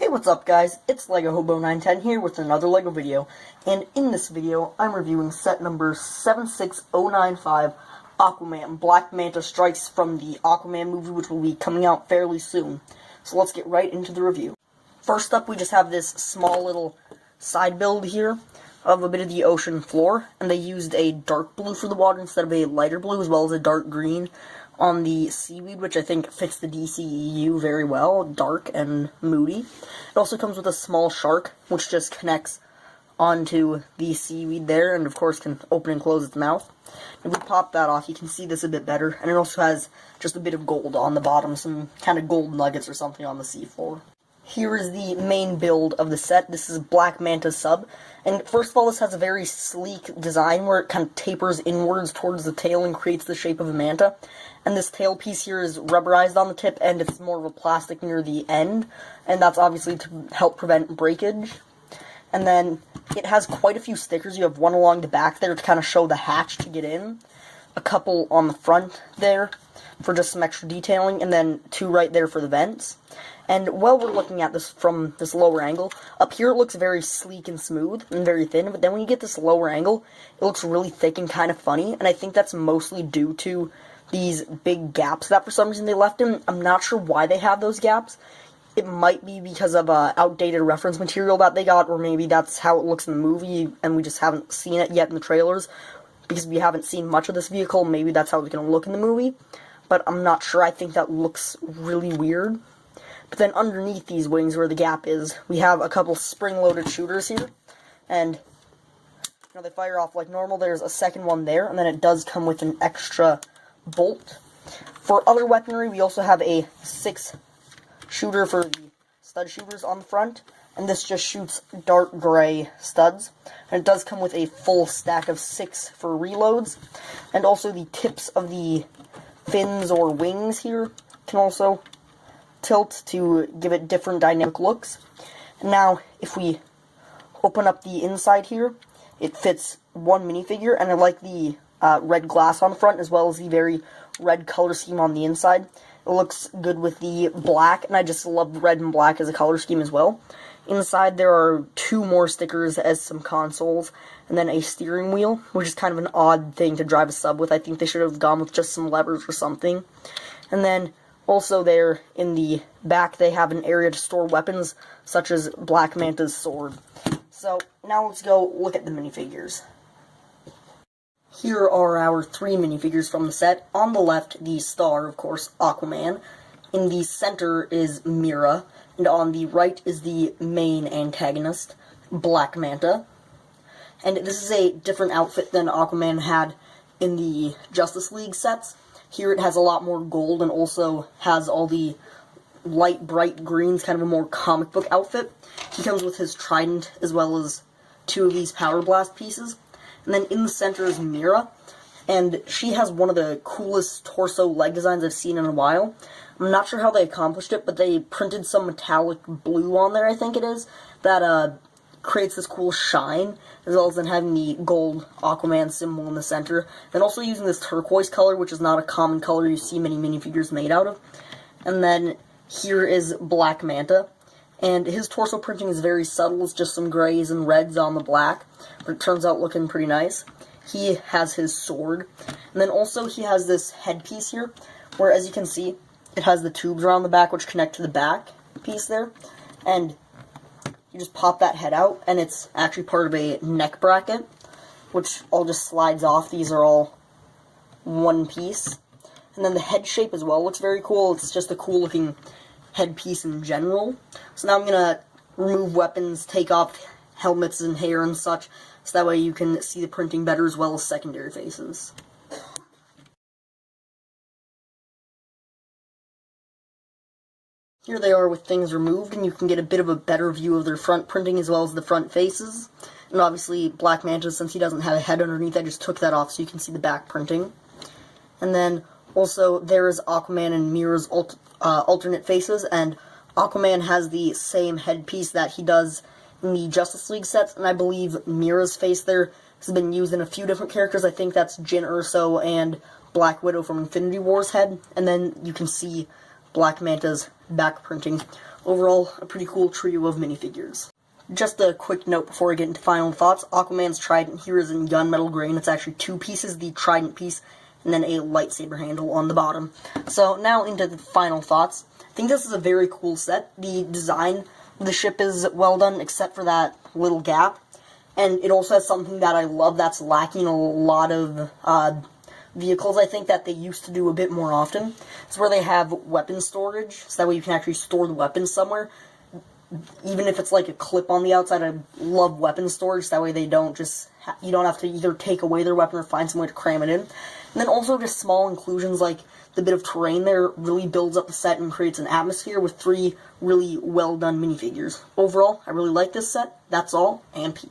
What's up guys, it's LegoHobo910 here with another LEGO video, and in this video I'm reviewing set number 76095, Aquaman, Black Manta Strikes from the Aquaman movie, which will be coming out fairly soon. So let's get right into the review. First up, we just have this small little side build here of a bit of the ocean floor, and they used a dark blue for the water instead of a lighter blue, as well as a dark green on the seaweed, which I think fits the DCEU very well, dark and moody. It also comes with a small shark, which just connects onto the seaweed there, and of course can open and close its mouth. If we pop that off, you can see this a bit better, and it also has just a bit of gold on the bottom, some kind of gold nuggets or something on the seafloor. Here is the main build of the set. This is Black Manta sub, and first of all, this has a very sleek design where it kind of tapers inwards towards the tail and creates the shape of a manta. And this tail piece here is rubberized on the tip, and it's more of a plastic near the end, and that's obviously to help prevent breakage. And then it has quite a few stickers. You have one along the back there to kind of show the hatch to get in, a couple on the front there for just some extra detailing, and then two right there for the vents. And while we're looking at this from this lower angle, up here it looks very sleek and smooth and very thin, but then when you get this lower angle, it looks really thick and kind of funny, and I think that's mostly due to these big gaps that for some reason they left in. I'm not sure why they have those gaps. It might be because of outdated reference material that they got, or maybe that's how it looks in the movie, and we just haven't seen it yet in the trailers, because we haven't seen much of this vehicle. Maybe that's how it's going to look in the movie, but I'm not sure. I think that looks really weird. But then underneath these wings, where the gap is, we have a couple spring-loaded shooters here, and they fire off like normal. There's a second one there, and then it does come with an extra bolt. For other weaponry, we also have a 6 shooter for the stud shooters on the front, and this just shoots dark gray studs, and it does come with a full stack of 6 for reloads, and also the tips of the fins or wings here can also tilt to give it different dynamic looks. And now if we open up the inside here, it fits one minifigure, and I like the red glass on the front, as well as the very red color scheme on the inside. It looks good with the black, and I just love red and black as a color scheme as well. Inside there are 2 more stickers as some consoles, and then a steering wheel, which is kind of an odd thing to drive a sub with. I think they should have gone with just some levers or something. And then also there in the back they have an area to store weapons, such as Black Manta's sword. So now let's go look at the minifigures. Here are our 3 minifigures from the set. On the left, the star, of course, Aquaman. In the center is Mira. And on the right is the main antagonist, Black Manta. And this is a different outfit than Aquaman had in the Justice League sets. Here it has a lot more gold and also has all the light, bright greens, kind of a more comic book outfit. He comes with his trident as well as 2 of these Power Blast pieces. And then in the center is Mira, and she has one of the coolest torso leg designs I've seen in a while. I'm not sure how they accomplished it, but they printed some metallic blue on there, I think it is, that creates this cool shine, as well as then having the gold Aquaman symbol in the center. And also using this turquoise color, which is not a common color you see many minifigures made out of. And then here is Black Manta. And his torso printing is very subtle. It's just some grays and reds on the black, but it turns out looking pretty nice. He has his sword. And then also he has this headpiece here, where as you can see, it has the tubes around the back which connect to the back piece there. And you just pop that head out, and it's actually part of a neck bracket, which all just slides off. These are all one piece. And then the head shape as well looks very cool. It's just a cool looking headpiece in general. So now I'm going to remove weapons, take off helmets and hair and such, so that way you can see the printing better as well as secondary faces. Here they are with things removed, and you can get a bit of a better view of their front printing as well as the front faces. And obviously Black Manta, since he doesn't have a head underneath, I just took that off so you can see the back printing. And then also there is Aquaman and Mira's alternate faces, and Aquaman has the same headpiece that he does in the Justice League sets, and I believe Mira's face there has been used in a few different characters. I think that's Jin Urso and Black Widow from Infinity War's head, and then you can see Black Manta's back printing. Overall, a pretty cool trio of minifigures. Just a quick note before I get into final thoughts. Aquaman's trident here is in gunmetal gray, and it's actually 2 pieces, the trident piece, and then a lightsaber handle on the bottom. So now into the final thoughts. I think this is a very cool set. The design of the ship is well done, except for that little gap. And it also has something that I love that's lacking a lot of vehicles, I think, that they used to do a bit more often. It's where they have weapon storage, so that way you can actually store the weapons somewhere. Even if it's like a clip on the outside, I love weapon storage, so that way they don't just, you don't have to either take away their weapon or find some way to cram it in. And then also just small inclusions like the bit of terrain there really builds up the set and creates an atmosphere with 3 really well done minifigures. Overall, I really like this set. That's all, and peace.